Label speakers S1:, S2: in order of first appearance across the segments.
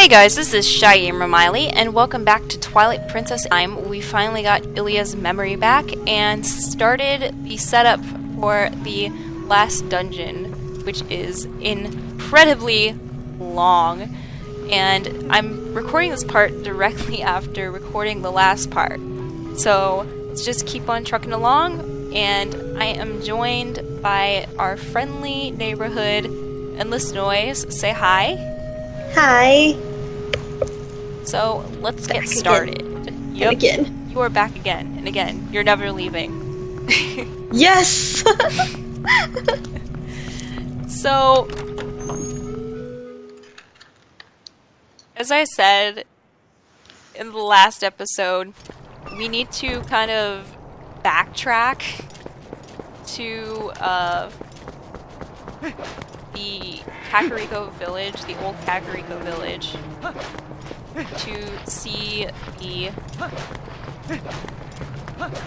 S1: Hey guys, this is ShyGamerMaile, and welcome back to Twilight Princess Time. We finally got Ilya's memory back and started the setup for the last dungeon, which is incredibly long. And I'm recording this part directly after recording the last part. So let's just keep on trucking along, and I am joined by our friendly neighborhood Endless Noise. Say hi.
S2: Hi.
S1: So let's get started.
S2: Yep. Again.
S1: You are back again and again. You're never leaving.
S2: Yes.
S1: So, as I said in the last episode, we need to kind of backtrack to the Kakariko village, the old Kakariko village, to see the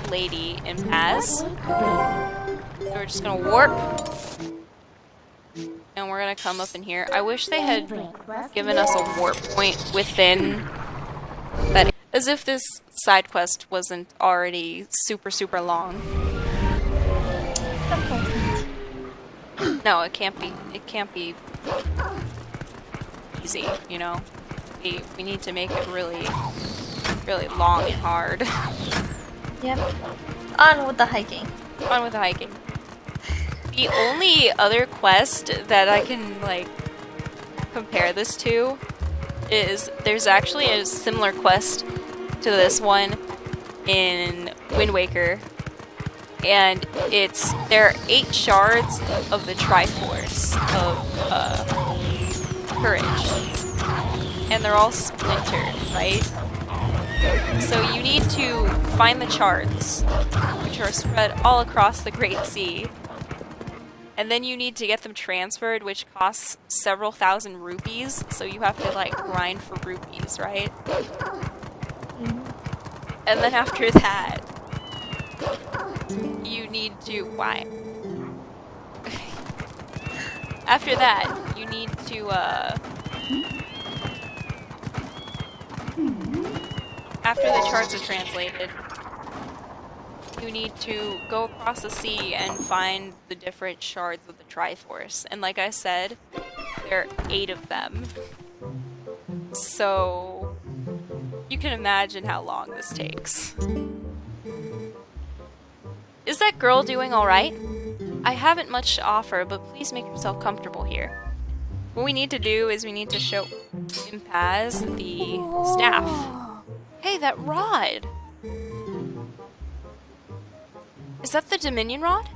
S1: lady in Paz. So we're just gonna warp, and we're gonna come up in here. I wish they had given us a warp point within that, as if this side quest wasn't already super long. No, it can't be. It can't be easy, you know? We need to make it really long and hard.
S2: Yep. On with the hiking.
S1: On with the hiking. The only other quest that I can, like, compare this to is there's actually a similar quest to this one in Wind Waker. And there are 8 shards of the Triforce of Courage. And they're all splintered, right? So you need to find the shards, which are spread all across the Great Sea. And then you need to get them transferred, which costs several thousand rupees. So you have to, like, grind for rupees, right? And then after that, you need to... Why? After that, you need to, after the charts are translated, you need to go across the sea and find the different shards of the Triforce. And like I said, there are 8 of them. So you can imagine how long this takes. Is that girl doing alright? I haven't much to offer, but please make yourself comfortable here. What we need to do is we need to show Impaz the staff. Hey, that rod! Is that the Dominion rod?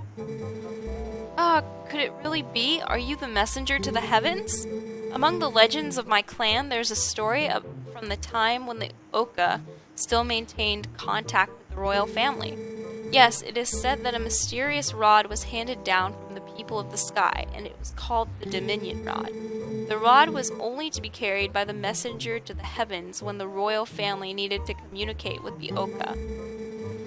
S1: Could it really be? Are you the messenger to the heavens? Among the legends of my clan, there's a story from the time when the Oka still maintained contact with the royal family. Yes, it is said that a mysterious rod was handed down from the people of the sky, and it was called the Dominion Rod. The rod was only to be carried by the messenger to the heavens when the royal family needed to communicate with the Oka.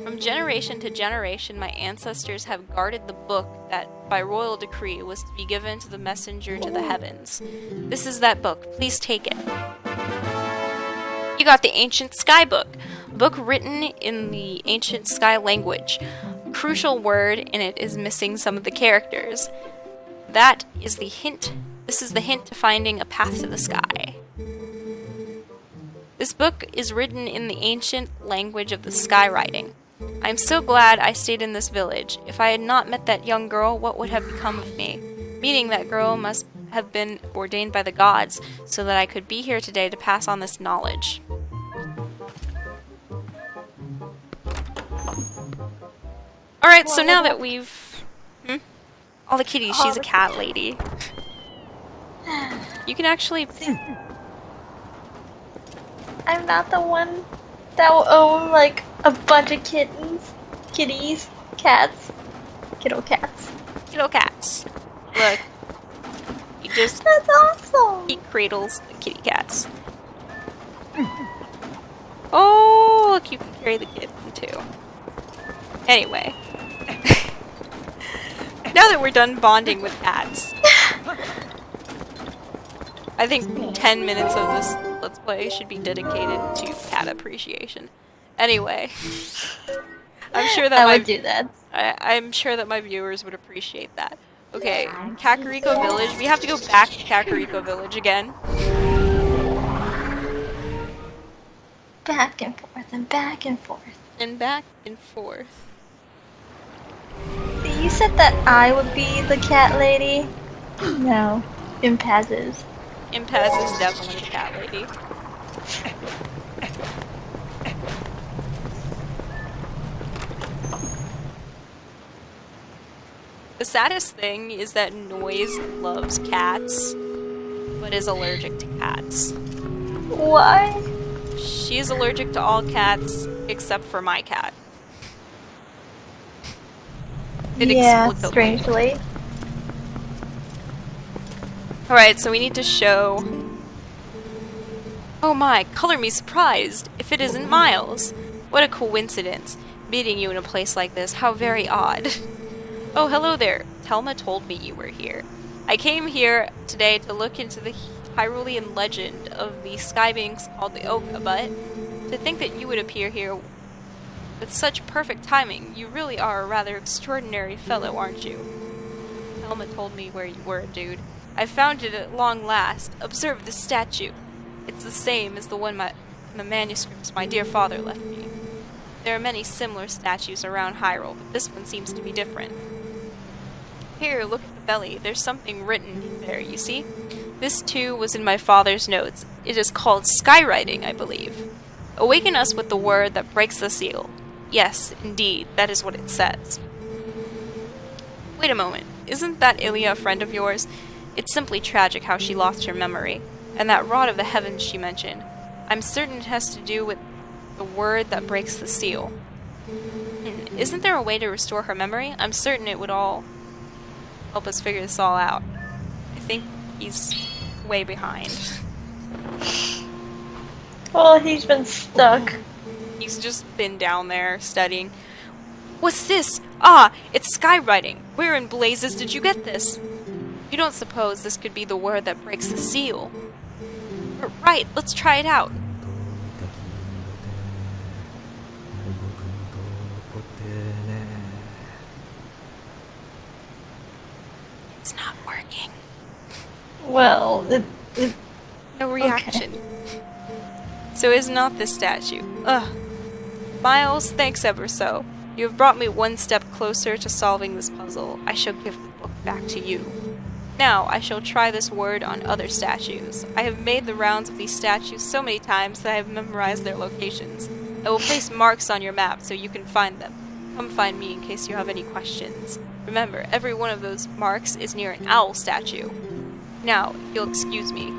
S1: From generation to generation, my ancestors have guarded the book that, by royal decree, was to be given to the messenger to the heavens. This is that book. Please take it. You got the Ancient Sky Book, a book written in the Ancient Sky language. A crucial word in it is missing some of the characters. That is the hint. This is the hint to finding a path to the sky. This book is written in the ancient language of the sky writing. I'm so glad I stayed in this village. If I had not met that young girl, what would have become of me? Meeting that girl must have been ordained by the gods, so that I could be here today to pass on this knowledge. Alright, so now that we've... all the kitties, she's a cat lady. You can actually...
S2: I'm not the one that will own, like, a bunch of kittens. Kitties. Cats. Kiddo cats.
S1: Kiddo cats. Look. You just...
S2: That's awesome!
S1: He cradles the kitty cats. Oh, look, you can carry the kitten, too. Anyway. Now that we're done bonding with cats, I think 10 minutes of this Let's Play should be dedicated to cat appreciation. Anyway, I'm sure that
S2: I would do that.
S1: I'm sure that my viewers would appreciate that. Okay, Kakariko Village. We have to go back to Kakariko Village again.
S2: Back and forth and back and forth.
S1: And back and forth.
S2: You said that I would be the cat lady? No. Impaz is.
S1: Impaz is definitely the cat lady. The saddest thing is that Noise loves cats, but is allergic to cats.
S2: Why?
S1: She is allergic to all cats except for my cat.
S2: Yeah, strangely.
S1: Alright, so we need to show... Oh my, color me surprised, if it isn't Miles. What a coincidence, meeting you in a place like this, how very odd. Oh, hello there. Telma told me you were here. I came here today to look into the Hyrulean legend of the sky beings called the Oka, but to think that you would appear here with such perfect timing, you really are a rather extraordinary fellow, aren't you? Telma told me where you were, dude. I found it at long last. Observe this statue. It's the same as the one in the manuscripts my dear father left me. There are many similar statues around Hyrule, but this one seems to be different. Here, look at the belly. There's something written there, you see? This too was in my father's notes. It is called skywriting, I believe. Awaken us with the word that breaks the seal. Yes, indeed, that is what it says. Wait a moment. Isn't that Ilia a friend of yours? It's simply tragic how she lost her memory. And that rod of the heavens she mentioned. I'm certain it has to do with the word that breaks the seal. Isn't there a way to restore her memory? I'm certain it would all help us figure this all out. I think he's way behind.
S2: Well, he's been stuck.
S1: He's just been down there studying. What's this? Ah, it's skywriting. Where in blazes did you get this? You don't suppose this could be the word that breaks the seal? Right, let's try it out. It's not working.
S2: Well,
S1: No reaction. Okay. So is not this statue. Ugh. Miles, thanks ever so. You have brought me one step closer to solving this puzzle. I shall give the book back to you. Now, I shall try this word on other statues. I have made the rounds of these statues so many times that I have memorized their locations. I will place marks on your map so you can find them. Come find me in case you have any questions. Remember, every one of those marks is near an owl statue. Now, if you'll excuse me.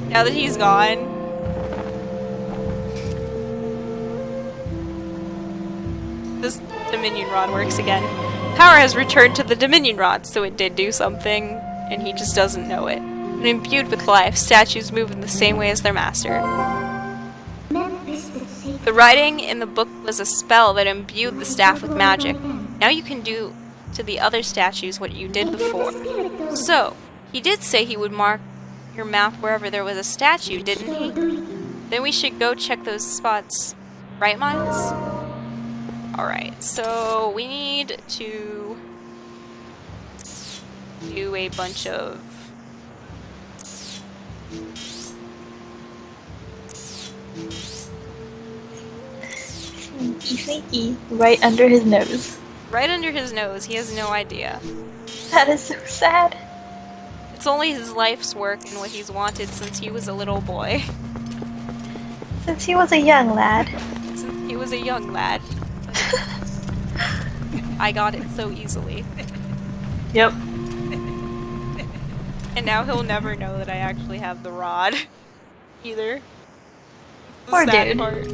S1: Now that he's gone... This Dominion Rod works again. Power has returned to the Dominion Rod, so it did do something, and he just doesn't know it. And imbued with life, statues move in the same way as their master. The writing in the book was a spell that imbued the staff with magic. Now you can do to the other statues what you did before. So, he did say he would mark your map wherever there was a statue, didn't he? Then we should go check those spots. Right, Miles? Alright, so we need to do a bunch of
S2: sneaky, sneaky, right under his nose.
S1: Right under his nose, he has no idea.
S2: That is so sad.
S1: It's only his life's work and what he's wanted since he was a little boy.
S2: Since he was a young lad.
S1: Since he was a young lad. I got it so easily.
S2: Yep.
S1: And now he'll never know that I actually have the rod. Either.
S2: Poor dude.
S1: Part.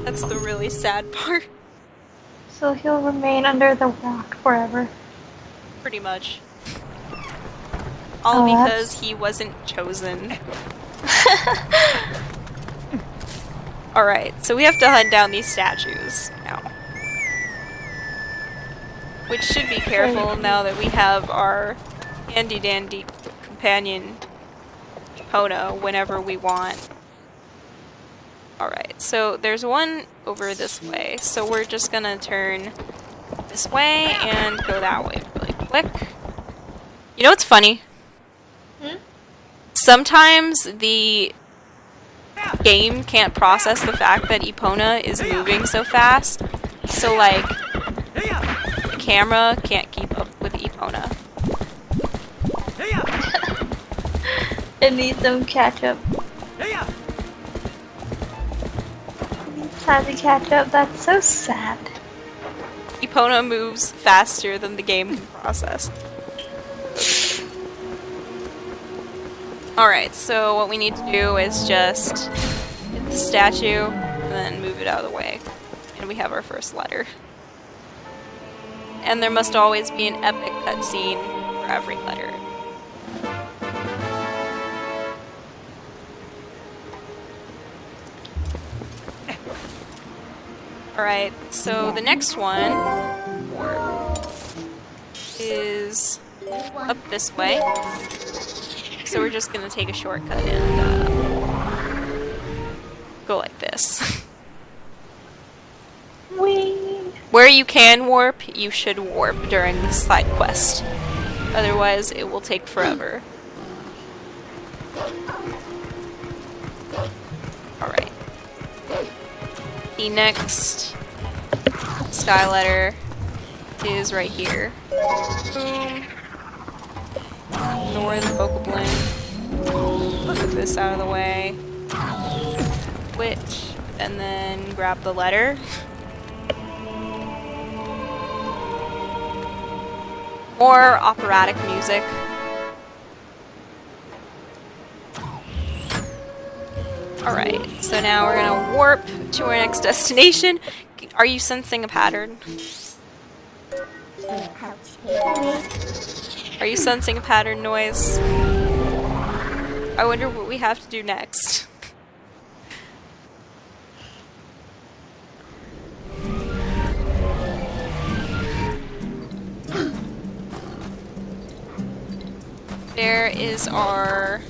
S1: That's the really sad part.
S2: So he'll remain under the rock forever.
S1: Pretty much. All because he wasn't chosen. Alright, so we have to hunt down these statues now. Which should be careful now that we have our handy dandy companion Epona whenever we want. Alright, so there's one over this way, so we're just gonna turn this way and go that way really quick. You know what's funny? Sometimes the game can't process the fact that Epona is moving so fast, so like the camera can't keep up with Epona.
S2: It needs some catch up. It's time to catch up. That's so sad.
S1: Epona moves faster than the game can process. Alright, so what we need to do is just hit the statue and then move it out of the way. And we have our first letter. And there must always be an epic cutscene for every letter. Alright, so the next one is up this way. So we're just gonna take a shortcut and go like this.
S2: Whee!
S1: Where you can warp, you should warp during this side quest. Otherwise, it will take forever. Alright. The next sky letter is right here. Boom. Ignore the Pokeblin. Put this out of the way. Switch, and then grab the letter. More operatic music. Alright, so now we're gonna warp to our next destination. Are you sensing a pattern? Are you sensing a pattern noise? I wonder what we have to do next. There is our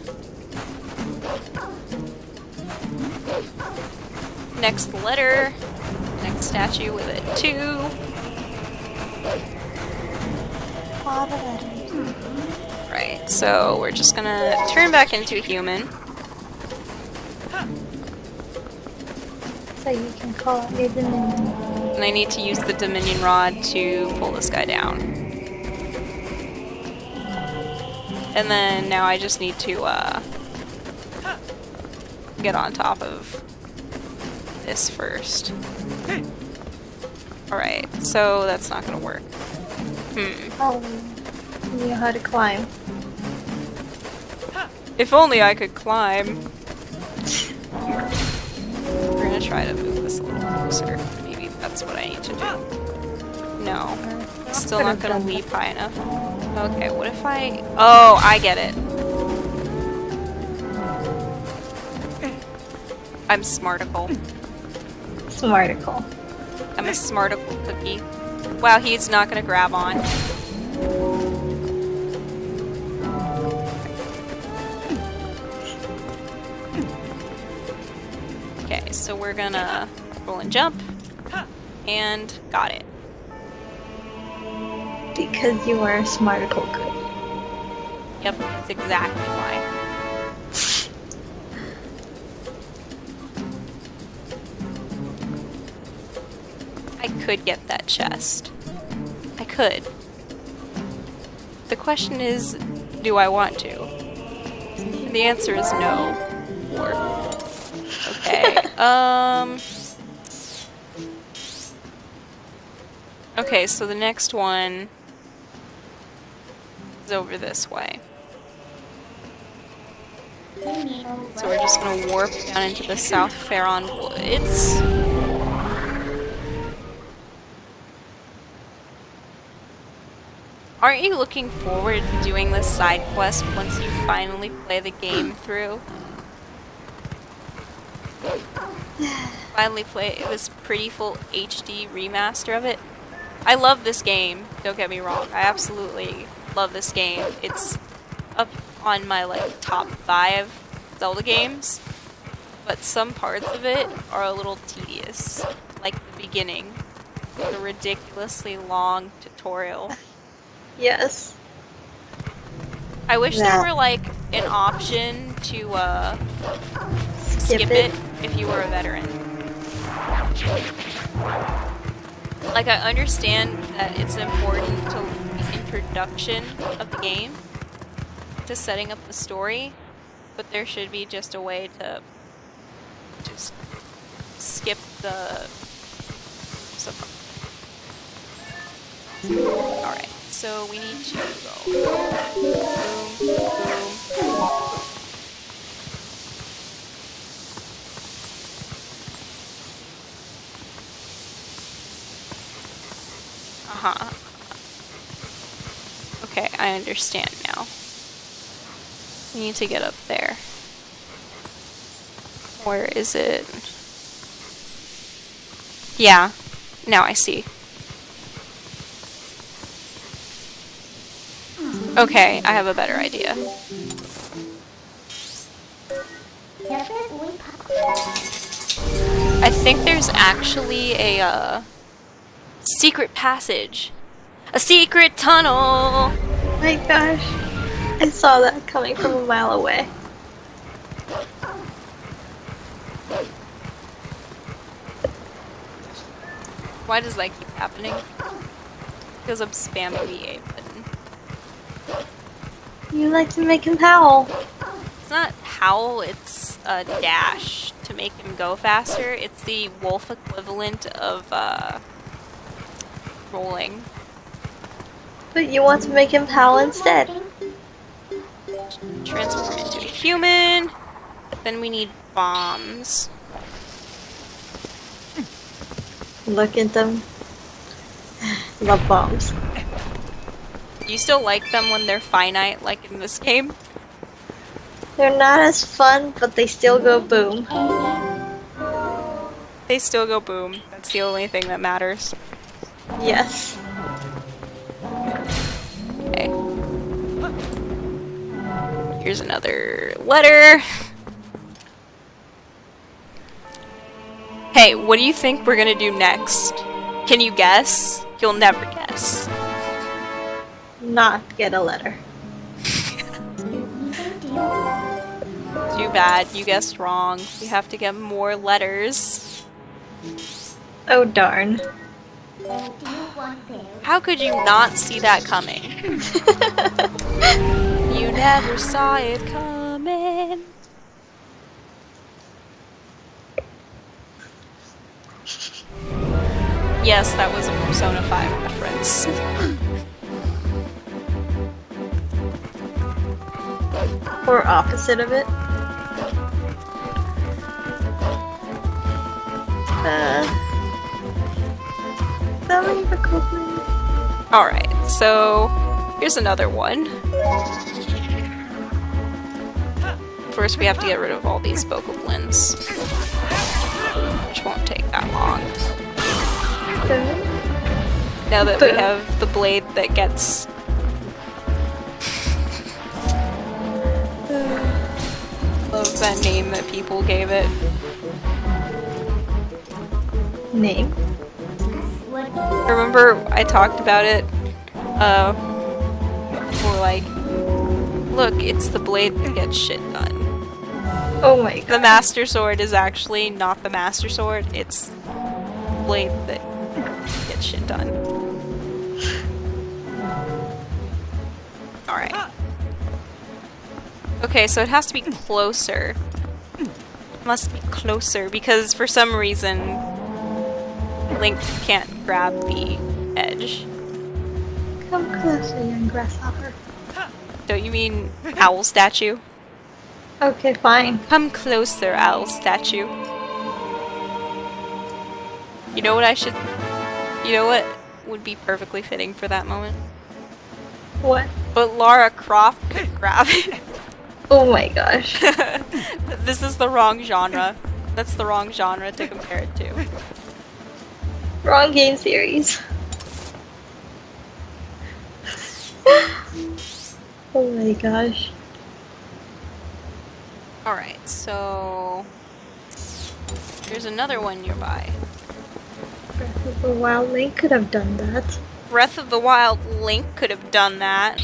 S1: next letter, next statue with it too. Right, so we're just gonna turn back into a human.
S2: So you can call it your Dominion.
S1: And I need to use the Dominion Rod to pull this guy down. And then now I just need to get on top of this first. Alright, so that's not gonna work.
S2: Oh, you know how to climb.
S1: If only I could climb. We're gonna try to move this a little closer. Maybe that's what I need to do. No. Still not gonna leap high enough. Okay, what if I... Oh, I get it. I'm smarticle.
S2: Smarticle.
S1: I'm a smarticle cookie. Wow, he's not gonna grab on. Okay, so we're gonna roll and jump. And got it.
S2: Because you are a smarticle cookie.
S1: Yep, that's exactly why. I could get that chest. I could. The question is, do I want to? And the answer is no. Or... Okay, Okay, so the next one is over this way. So we're just gonna warp down into the South Faron Woods. Aren't you looking forward to doing this side quest once you finally play the game through? Finally play this pretty full HD remaster of it? I love this game. Don't get me wrong. I absolutely love this game. It's up on my like top 5 Zelda games, but some parts of it are a little tedious. Like the beginning, the ridiculously long tutorial.
S2: Yes.
S1: I wish there were like an option to skip it if you were a veteran. Like, I understand that it's important to the introduction of the game, to setting up the story, but there should be just a way to just skip the... Alright, so we need to go boom, boom. Uh-huh. Okay, I understand now. We need to get up there. Where is it? Yeah, now I see. Okay, I have a better idea. I think there's actually a secret passage. A secret tunnel!
S2: Oh my gosh. I saw that coming from a mile away.
S1: Why does that keep happening? Because I'm spamming the A button.
S2: You like to make him howl.
S1: It's not howl, it's a dash to make him go faster. It's the wolf equivalent of rolling.
S2: But you want to make him howl instead.
S1: Transform into a human. Then we need bombs.
S2: Look at them. Love bombs.
S1: You still like them when they're finite, like in this game?
S2: They're not as fun, but they still go boom.
S1: They still go boom. That's the only thing that matters.
S2: Yes.
S1: Okay. Here's another letter. Hey, what do you think we're gonna do next? Can you guess? You'll never guess.
S2: Not get a letter.
S1: Too bad, you guessed wrong. You have to get more letters.
S2: Oh darn.
S1: How could you not see that coming? You never saw it coming. Yes, that was a Persona 5 reference.
S2: Or opposite of it.
S1: Alright, so here's another one. First we have to get rid of all these bokoblins, which won't take that long. Now that we have the blade that gets... Love that name that people gave it.
S2: Name?
S1: Remember I talked about it? Or like, look, it's the blade that gets shit done.
S2: Oh my god.
S1: The Master Sword is actually not the Master Sword, it's the blade that gets shit done. Alright. Okay, so it has to be closer. Must be closer, because for some reason Link can't grab the edge.
S2: Come closer, young grasshopper.
S1: Don't you mean owl statue?
S2: Okay, fine.
S1: Come closer, owl statue. You know what I should... You know what would be perfectly fitting for that moment?
S2: What?
S1: But Lara Croft could grab it.
S2: Oh my gosh.
S1: This is the wrong genre. That's the wrong genre to compare it to.
S2: Wrong game series. Oh my gosh.
S1: Alright, so... There's another one nearby.
S2: Breath of the Wild Link could have done that.
S1: Breath of the Wild Link could have done that.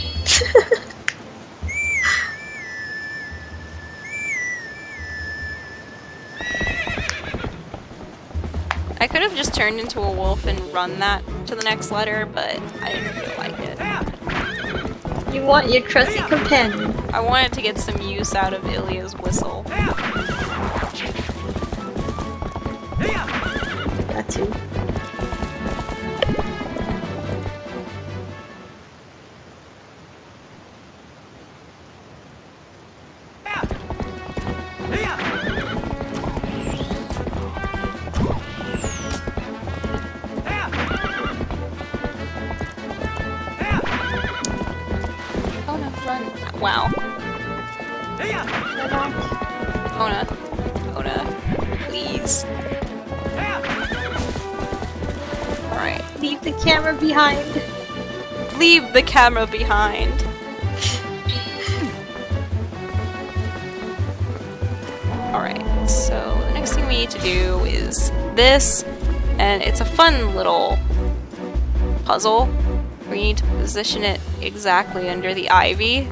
S1: I could have just turned into a wolf and run that to the next letter, but I didn't feel like it.
S2: You want your trusty companion.
S1: I wanted to get some use out of Ilya's whistle.
S2: That too.
S1: Oh no, run. Wow. Kona. Kona. Please. Alright.
S2: Leave the camera behind.
S1: Leave the camera behind. Alright, so the next thing we need to do is this, and it's a fun little puzzle. We need to position it exactly under the ivy,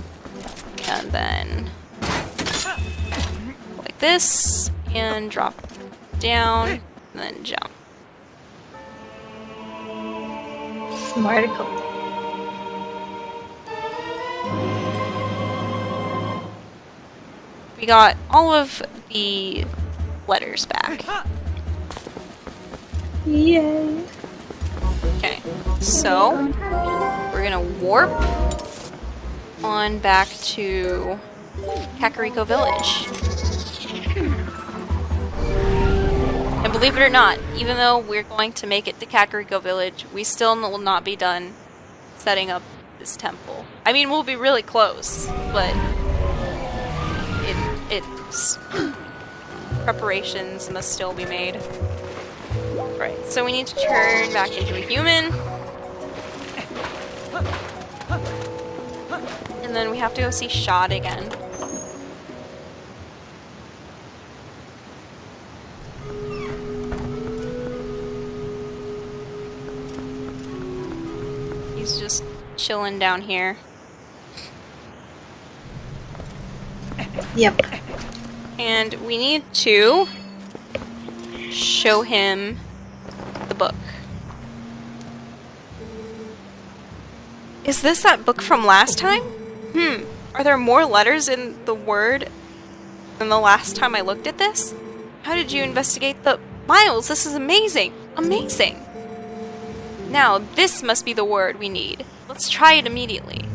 S1: and then like this, and drop down, and then jump.
S2: Smarticle.
S1: We got all of the letters back.
S2: Yay.
S1: Okay, so we're gonna warp on back to Kakariko Village. And believe it or not, even though we're going to make it to Kakariko Village, we still will not be done setting up this temple. I mean, we'll be really close, but it's preparations must still be made. Right, so we need to turn back into a human. And then we have to go see Shad again. He's just chilling down here.
S2: Yep.
S1: And we need to show him the book. Is this that book from last time? Are there more letters in the word than the last time I looked at this? How did you investigate the... Miles, this is amazing! Amazing! Now, this must be the word we need. Let's try it immediately.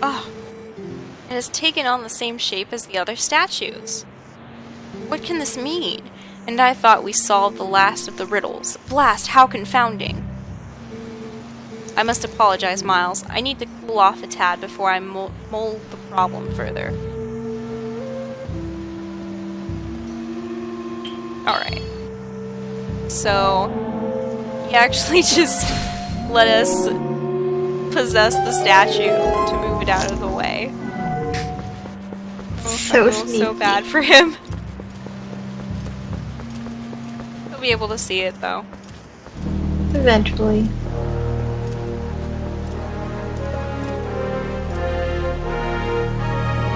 S1: Oh, it has taken on the same shape as the other statues. What can this mean? And I thought we solved the last of the riddles. Blast, how confounding. I must apologize, Miles. I need to cool off a tad before I mold the problem further. Alright. So, he actually just let us possess the statue to move it out of the way. Oh,
S2: So
S1: I feel so
S2: sneaky.
S1: bad for him. He'll be able to see it though.
S2: Eventually.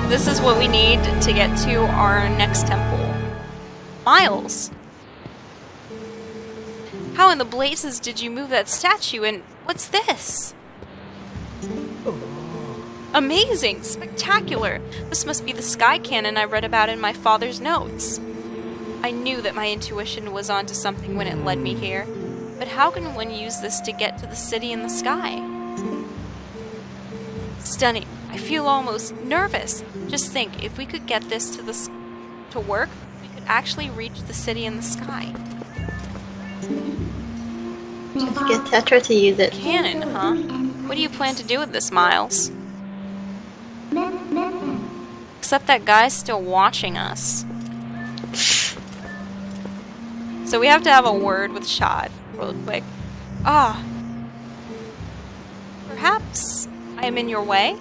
S1: This is what we need to get to our next temple. Miles! How in the blazes did you move that statue, and what's this? Amazing! Spectacular! This must be the sky cannon I read about in my father's notes. I knew that my intuition was onto something when it led me here. But how can one use this to get to the city in the sky? Stunning. I feel almost nervous. Just think, if we could get this to work, we could actually reach the city in the sky.
S2: Just get Tetra to use it.
S1: Cannon, huh? What do you plan to do with this, Miles? except that guy's still watching us. So we have to have a word with Shad real quick. Ah. Perhaps I am in your way?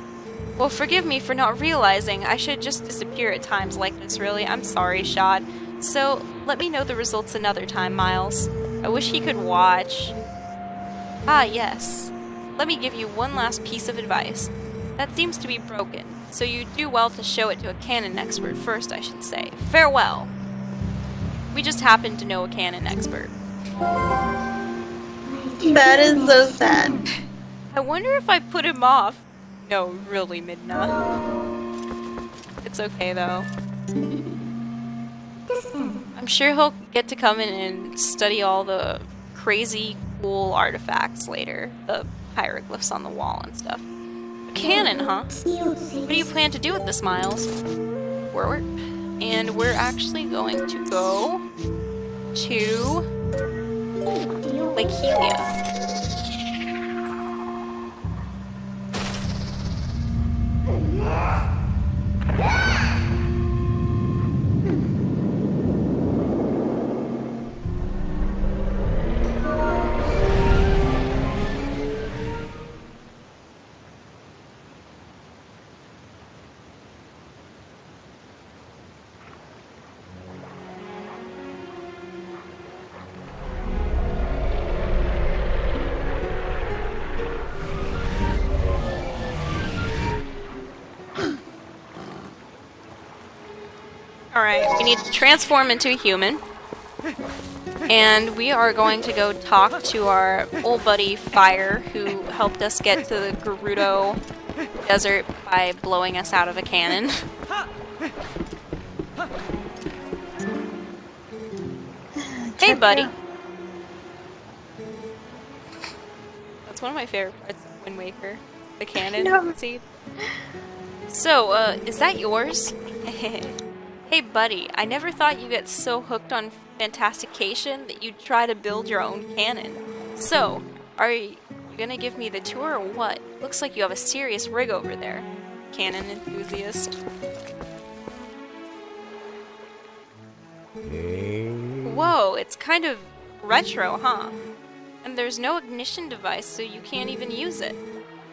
S1: Well, forgive me for not realizing. I should just disappear at times like this, really. I'm sorry, Shad. So, let me know the results another time, Miles. I wish he could watch. Ah, yes. Let me give you one last piece of advice. That seems to be broken, so you do well to show it to a canon expert first, I should say. Farewell! We just happen to know a canon expert.
S2: That is so sad.
S1: I wonder if I put him off. No, really, Midna. It's okay, though. I'm sure he'll get to come in and study all the crazy, cool artifacts later. The hieroglyphs on the wall and stuff. A cannon, huh? What do you plan to do with this, Miles? Forward. And we're actually going to go to Lake Helia. Alright, we need to transform into a human. And we are going to go talk to our old buddy Fire, who helped us get to the Gerudo Desert by blowing us out of a cannon. Hey, buddy. That's one of my favorite parts of Wind Waker. The cannon scene. So, is that yours? Hey buddy, I never thought you'd get so hooked on fantastication that you'd try to build your own cannon. So, are you gonna give me the tour or what? Looks like you have a serious rig over there. Cannon enthusiast. Whoa, it's kind of retro, huh? And there's no ignition device, so you can't even use it.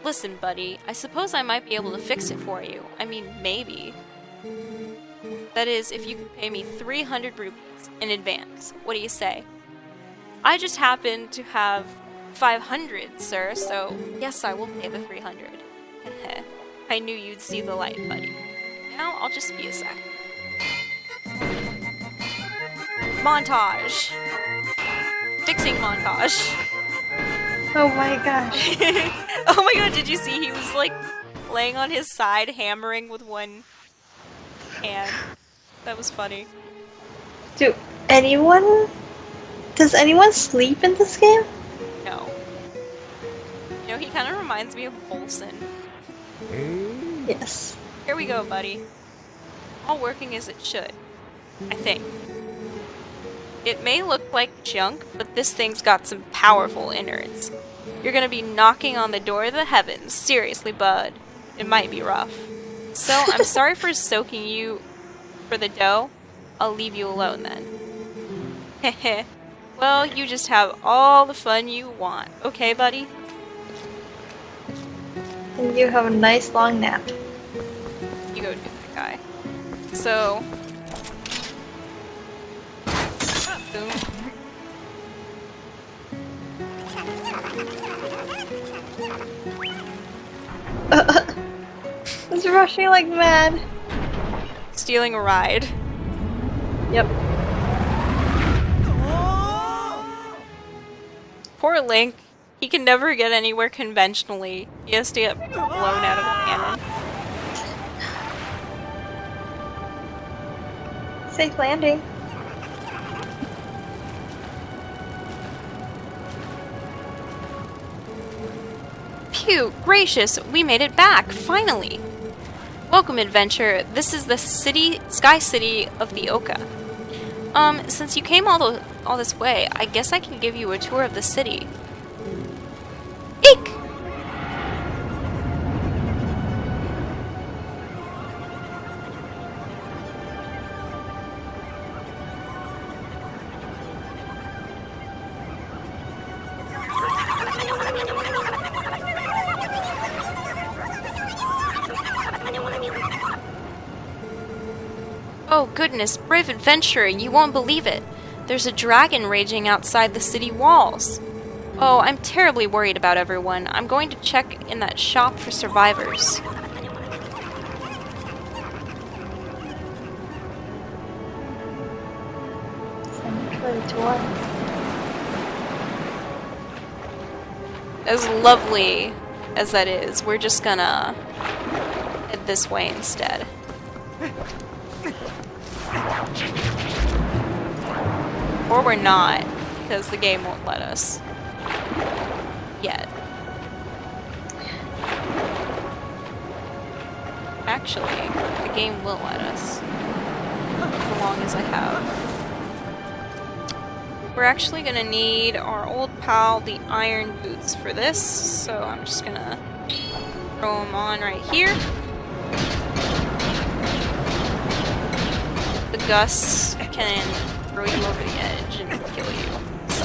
S1: Listen, buddy, I suppose I might be able to fix it for you. I mean, maybe. That is, if you could pay me 300 rupees in advance. What do you say? I just happen to have 500, sir, so yes, I will pay the 300. I knew you'd see the light, buddy. Now, I'll just be a sec. Montage! Fixing montage.
S2: Oh my gosh.
S1: Oh my god, did you see? He was like laying on his side, hammering with one hand. That was funny.
S2: Does anyone sleep in this game?
S1: No. You know, he kind of reminds me of Bolson.
S2: Yes.
S1: Here we go, buddy. All working as it should. I think. It may look like junk, but this thing's got some powerful innards. You're gonna be knocking on the door of the heavens. Seriously, bud. It might be rough. So, I'm sorry for soaking you for the dough. I'll leave you alone then. Heh. Well, you just have all the fun you want. Okay, buddy?
S2: And you have a nice long nap.
S1: You go do that guy. So... Boom.
S2: It's rushing like mad.
S1: Stealing a ride.
S2: Yep.
S1: Poor Link. He can never get anywhere conventionally. He has to get blown out of a cannon.
S2: Safe landing.
S1: Phew, gracious, we made it back, finally! Welcome, adventurer. This is the Sky City of the Oka. Since you came all this way, I guess I can give you a tour of the city. Eek! Oh goodness, brave adventurer, you won't believe it. There's a dragon raging outside the city walls. Oh, I'm terribly worried about everyone. I'm going to check in that shop for survivors. As lovely as that is, we're just gonna head this way instead. Or we're not, because the game won't let us. Yet. Actually, the game will let us. As long as I have. We're actually gonna need our old pal, the iron boots, for this, so I'm just gonna throw them on right here. The gusts can throw you over the edge and kill you, so.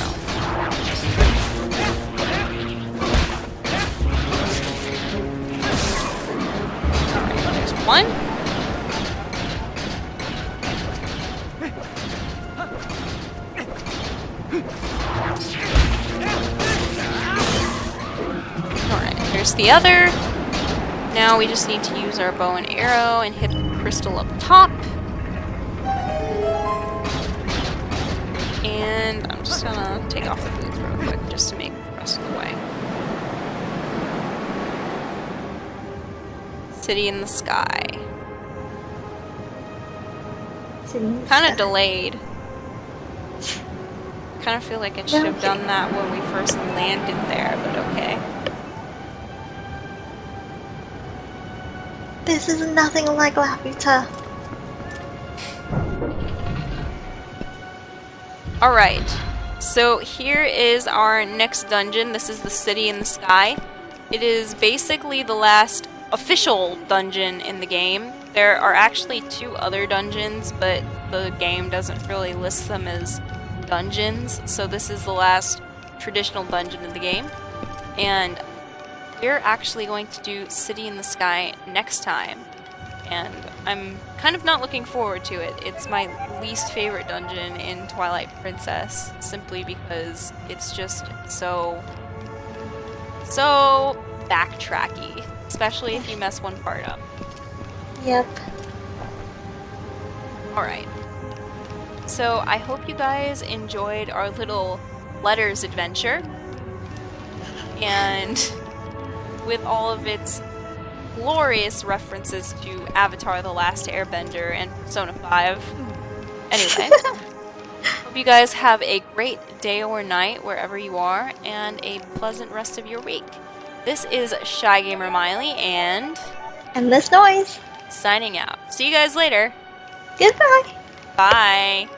S1: Alright, there's one. Alright, there's the other. Now we just need to use our bow and arrow and hit the crystal up top. And I'm just gonna take off the boots real quick just to make the rest of the way. City in the sky. Kind of delayed. Kind of feel like I should have done that when we first landed there, but okay.
S2: This is nothing like Laputa.
S1: Alright, so here is our next dungeon. This is the City in the Sky. It is basically the last official dungeon in the game. There are actually 2 other dungeons, but the game doesn't really list them as dungeons, so this is the last traditional dungeon in the game. And we're actually going to do City in the Sky next time. And I'm kind of not looking forward to it. It's my least favorite dungeon in Twilight Princess, simply because it's just so backtracky, especially if you mess one part up.
S2: Yep.
S1: Alright. So I hope you guys enjoyed our little letters adventure. And with all of its glorious references to Avatar: The Last Airbender and Persona 5. Anyway, hope you guys have a great day or night wherever you are, and a pleasant rest of your week. This is ShyGamerMaile and
S2: Endless Noise.
S1: Signing out. See you guys later.
S2: Goodbye.
S1: Bye.